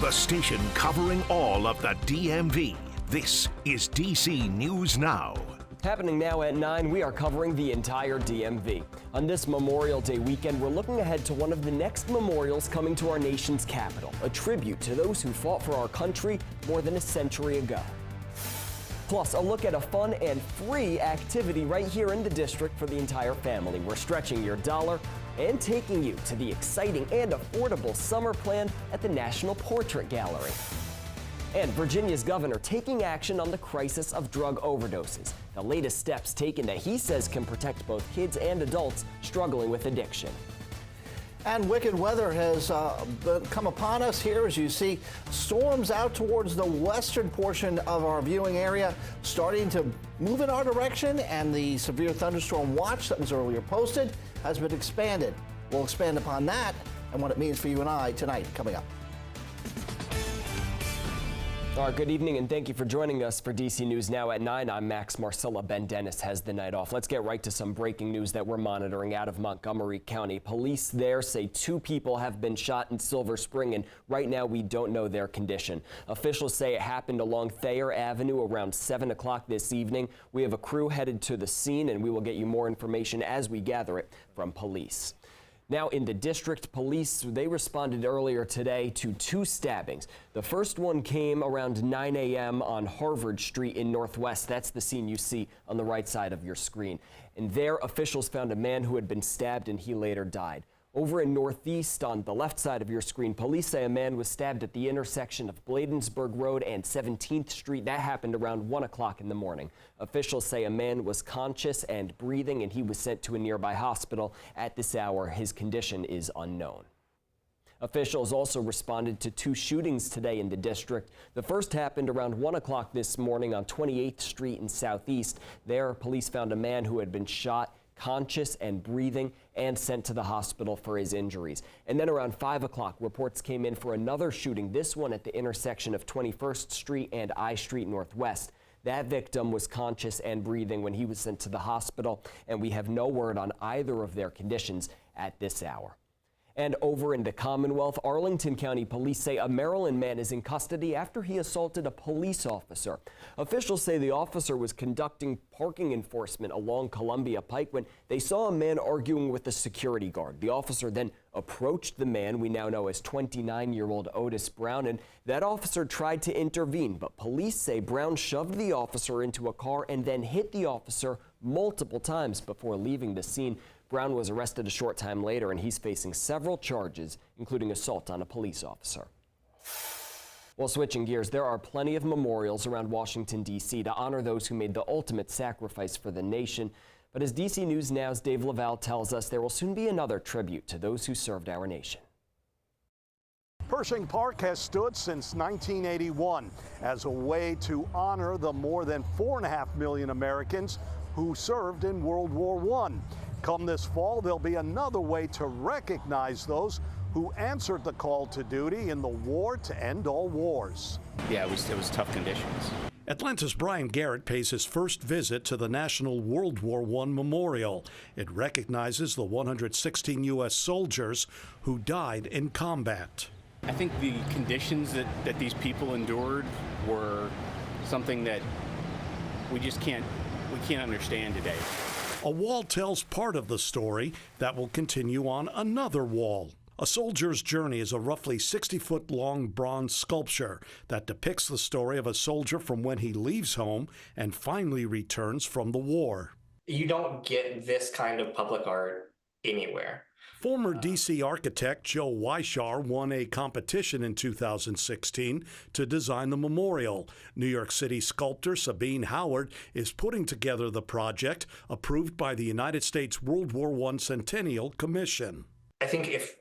the station covering all of the DMV. This is DC News Now. Happening now at 9, we are covering the entire DMV. On this Memorial Day weekend, we're looking ahead to one of the next memorials coming to our nation's capital, a tribute to those who fought for our country more than a century ago. Plus, a look at a fun and free activity right here in the district for the entire family. We're stretching your dollar and taking you to the exciting and affordable summer plan at the National Portrait Gallery. And Virginia's governor taking action on the crisis of drug overdoses. The latest steps taken that he says can protect both kids and adults struggling with addiction. And wicked weather has come upon us here as you see storms out towards the western portion of our viewing area starting to move in our direction, and the severe thunderstorm watch that was earlier posted has been expanded. We'll expand upon that and what it means for you and I tonight coming up. All right, good evening and thank you for joining us for DC News Now at 9. I'm Max Marcella. Ben Dennis has the night off. Let's get right to some breaking news that we're monitoring out of Montgomery County. Police there say 2 people have been shot in Silver Spring, and right now we don't know their condition. Officials say it happened along Thayer Avenue around 7 o'clock this evening. We have a crew headed to the scene, and we will get you more information as we gather it from police. Now in the district, police, they responded earlier today to 2 stabbings. The first one came around 9 a.m. on Harvard Street in Northwest. That's the scene you see on the right side of your screen. And there, officials found a man who had been stabbed and he later died. Over in Northeast, on the left side of your screen, police say a man was stabbed at the intersection of Bladensburg Road and 17th Street. That happened around 1 o'clock in the morning. Officials say a man was conscious and breathing, and he was sent to a nearby hospital. At this hour, his condition is unknown. Officials also responded to 2 shootings today in the district. The first happened around 1 o'clock this morning on 28th Street in Southeast. There, police found a man who had been shot, conscious and breathing, and sent to the hospital for his injuries. And then around 5 o'clock, reports came in for another shooting, this one at the intersection of 21st Street and I Street Northwest. That victim was conscious and breathing when he was sent to the hospital, and we have no word on either of their conditions at this hour. And over in the Commonwealth, Arlington County Police say a Maryland man is in custody after he assaulted a police officer. Officials say the officer was conducting parking enforcement along Columbia Pike when they saw a man arguing with a security guard. The officer then approached the man we now know as 29-year-old Otis Brown, and that officer tried to intervene, but police say Brown shoved the officer into a car and then hit the officer multiple times before leaving the scene. Brown was arrested a short time later, and he's facing several charges, including assault on a police officer. Well, switching gears, there are plenty of memorials around Washington, D.C. to honor those who made the ultimate sacrifice for the nation. But as DC News Now's Dave Laval tells us, there will soon be another tribute to those who served our nation. Pershing Park has stood since 1981 as a way to honor the more than 4.5 million Americans who served in World War I. Come this fall, there'll be another way to recognize those who answered the call to duty in the war to end all wars. Yeah, it was tough conditions. Atlanta's Brian Garrett pays his first visit to the National World War I Memorial. It recognizes the 116 U.S. soldiers who died in combat. I think the conditions that these people endured were something that we can't understand today. A wall tells part of the story that will continue on another wall. A Soldier's Journey is a roughly 60-foot-long bronze sculpture that depicts the story of a soldier from when he leaves home and finally returns from the war. You don't get this kind of public art anywhere. Former D.C. architect Joe Weishar won a competition in 2016 to design the memorial. New York City sculptor Sabine Howard is putting together the project approved by the United States World War I Centennial Commission. I think if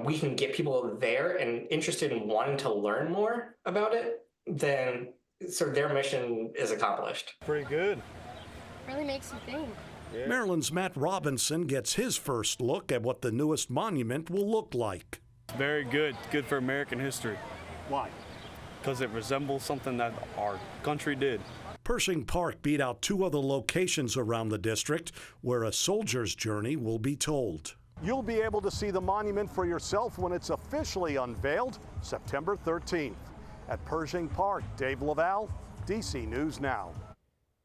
we can get people there and interested in wanting to learn more about it, then sort of their mission is accomplished. Pretty good. Really makes you think. Yeah. Maryland's Matt Robinson gets his first look at what the newest monument will look like. Very good. Good for American history. Why? Because it resembles something that our country did. Pershing Park beat out 2 other locations around the district where a soldier's journey will be told. You'll be able to see the monument for yourself when it's officially unveiled September 13th. At Pershing Park, Dave Laval, DC News Now.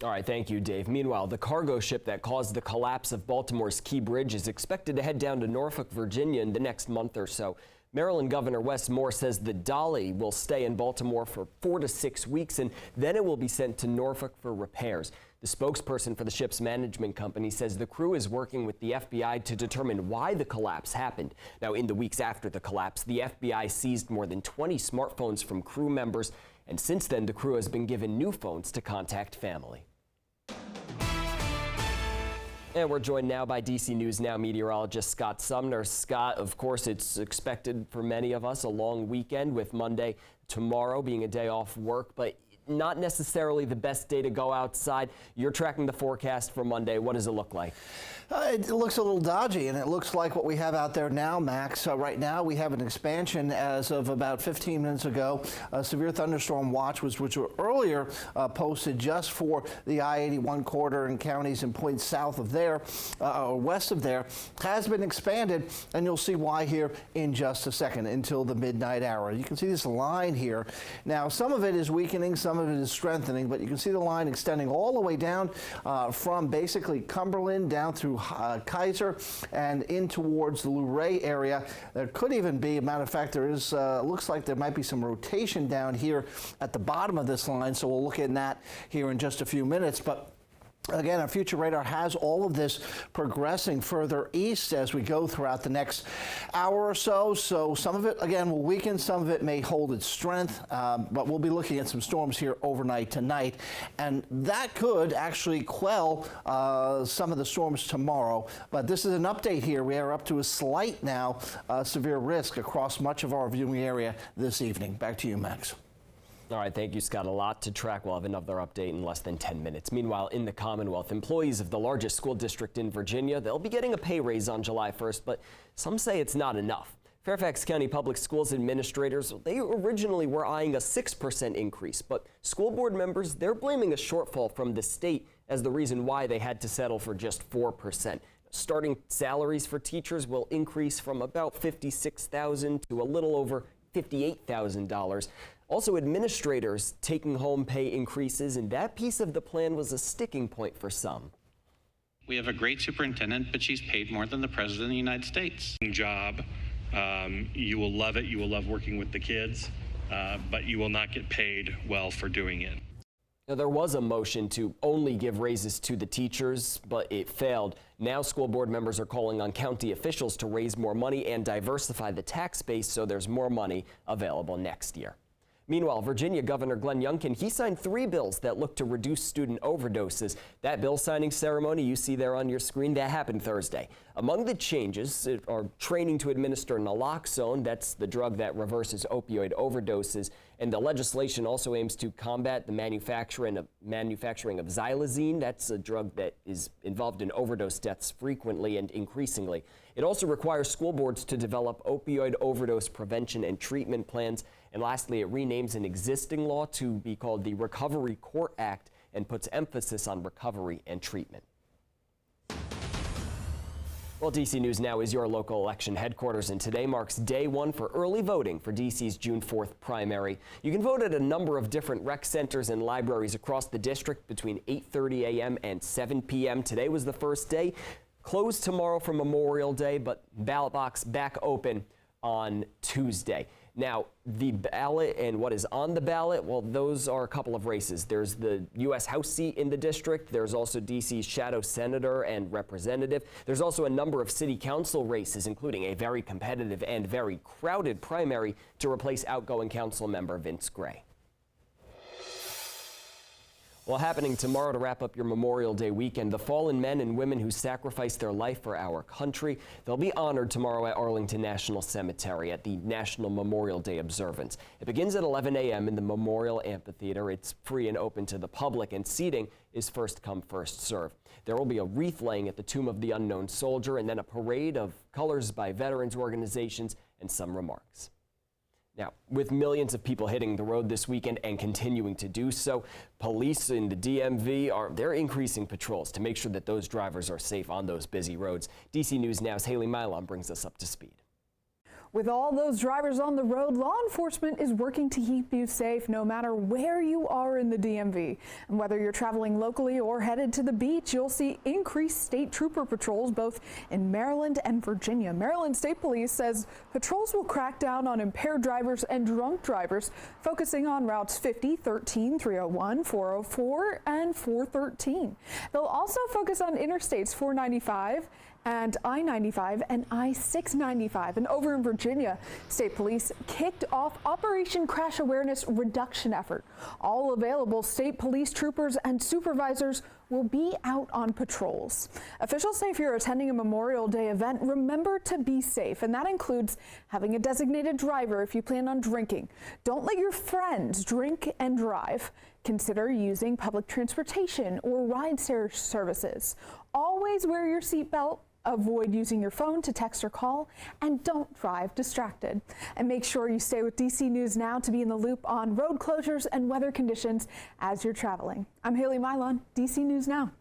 All right, thank you, Dave. Meanwhile, the cargo ship that caused the collapse of Baltimore's Key Bridge is expected to head down to Norfolk, Virginia in the next month or so. Maryland Governor Wes Moore says the Dolly will stay in Baltimore for 4 to 6 weeks, and then it will be sent to Norfolk for repairs. The spokesperson for the ship's management company says the crew is working with the FBI to determine why the collapse happened. Now, in the weeks after the collapse, the FBI seized more than 20 smartphones from crew members, and since then, the crew has been given new phones to contact family. And we're joined now by DC News Now meteorologist Scott Sumner. Scott, of course, it's expected for many of us a long weekend, with Monday, tomorrow being a day off work, but not necessarily the best day to go outside. You're tracking the forecast for Monday. What does it look like? It looks a little dodgy, and it looks like what we have out there now, Max. Right now, we have an expansion as of about 15 minutes ago. A severe thunderstorm watch, which were earlier posted just for the I-81 corridor and counties and points south of there, or west of there, has been expanded, and you'll see why here in just a second, until the midnight hour. You can see this line here. Now, some of it is weakening, some of it is strengthening, but you can see the line extending all the way down from basically Cumberland down through Kaiser and in towards the Luray area. There could even be, a matter of fact, there is looks like there might be some rotation down here at the bottom of this line, so we'll look at that here in just a few minutes. But again, our future radar has all of this progressing further east as we go throughout the next hour or so. So some of it, again, will weaken. Some of it may hold its strength, but we'll be looking at some storms here overnight tonight. And that could actually quell some of the storms tomorrow. But this is an update here. We are up to a slight now severe risk across much of our viewing area this evening. Back to you, Max. All right, thank you, Scott. A lot to track. We'll have another update in less than 10 minutes. Meanwhile, in the Commonwealth, employees of the largest school district in Virginia, they'll be getting a pay raise on July 1st, but some say it's not enough. Fairfax County Public Schools administrators, they originally were eyeing a 6% increase, but school board members, they're blaming a shortfall from the state as the reason why they had to settle for just 4%. Starting salaries for teachers will increase from about $56,000 to a little over $58,000. Also, administrators taking home pay increases, and that piece of the plan was a sticking point for some. We have a great superintendent, but she's paid more than the President of the United States. Job, you will love it, you will love working with the kids, but you will not get paid well for doing it. Now, there was a motion to only give raises to the teachers, but it failed. Now school board members are calling on county officials to raise more money and diversify the tax base so there's more money available next year. Meanwhile, Virginia Governor Glenn Youngkin, he signed 3 bills that look to reduce student overdoses. That bill signing ceremony you see there on your screen, that happened Thursday. Among the changes are training to administer naloxone, that's the drug that reverses opioid overdoses, and the legislation also aims to combat the manufacturing of xylazine. That's a drug that is involved in overdose deaths frequently and increasingly. It also requires school boards to develop opioid overdose prevention and treatment plans. And lastly, it renames an existing law to be called the Recovery Court Act and puts emphasis on recovery and treatment. Well, DC News Now is your local election headquarters, and today marks day 1 for early voting for DC's June 4th primary. You can vote at a number of different rec centers and libraries across the district between 8:30 a.m. and 7 p.m. Today was the first day. Closed tomorrow for Memorial Day, but ballot box back open on Tuesday. Now, the ballot and what is on the ballot, well, those are a couple of races. There's the U.S. House seat in the district. There's also D.C.'s shadow senator and representative. There's also a number of city council races, including a very competitive and very crowded primary to replace outgoing council member Vince Gray. Well, happening tomorrow to wrap up your Memorial Day weekend, the fallen men and women who sacrificed their life for our country, they'll be honored tomorrow at Arlington National Cemetery at the National Memorial Day observance. It begins at 11 a.m. in the Memorial Amphitheater. It's free and open to the public, and seating is first come, first serve. There will be a wreath laying at the Tomb of the Unknown Soldier, and then a parade of colors by veterans organizations and some remarks. Now, with millions of people hitting the road this weekend and continuing to do so, police in the DMV they're increasing patrols to make sure that those drivers are safe on those busy roads. DC News Now's Haley Milon brings us up to speed. With all those drivers on the road, law enforcement is working to keep you safe no matter where you are in the DMV. And whether you're traveling locally or headed to the beach, you'll see increased state trooper patrols both in Maryland and Virginia. Maryland State Police says patrols will crack down on impaired drivers and drunk drivers, focusing on routes 50, 13, 301, 404, and 413. They'll also focus on interstates 495 and I-95 and I-695. And over in Virginia, State Police kicked off Operation Crash Awareness Reduction Effort. All available state police troopers and supervisors will be out on patrols. Officials say if you're attending a Memorial Day event, remember to be safe, and that includes having a designated driver if you plan on drinking. Don't let your friends drink and drive. Consider using public transportation or ride-share services. Always wear your seatbelt. Avoid using your phone to text or call, and don't drive distracted. And make sure you stay with DC News Now to be in the loop on road closures and weather conditions as you're traveling. I'm Haley Milon, DC News Now.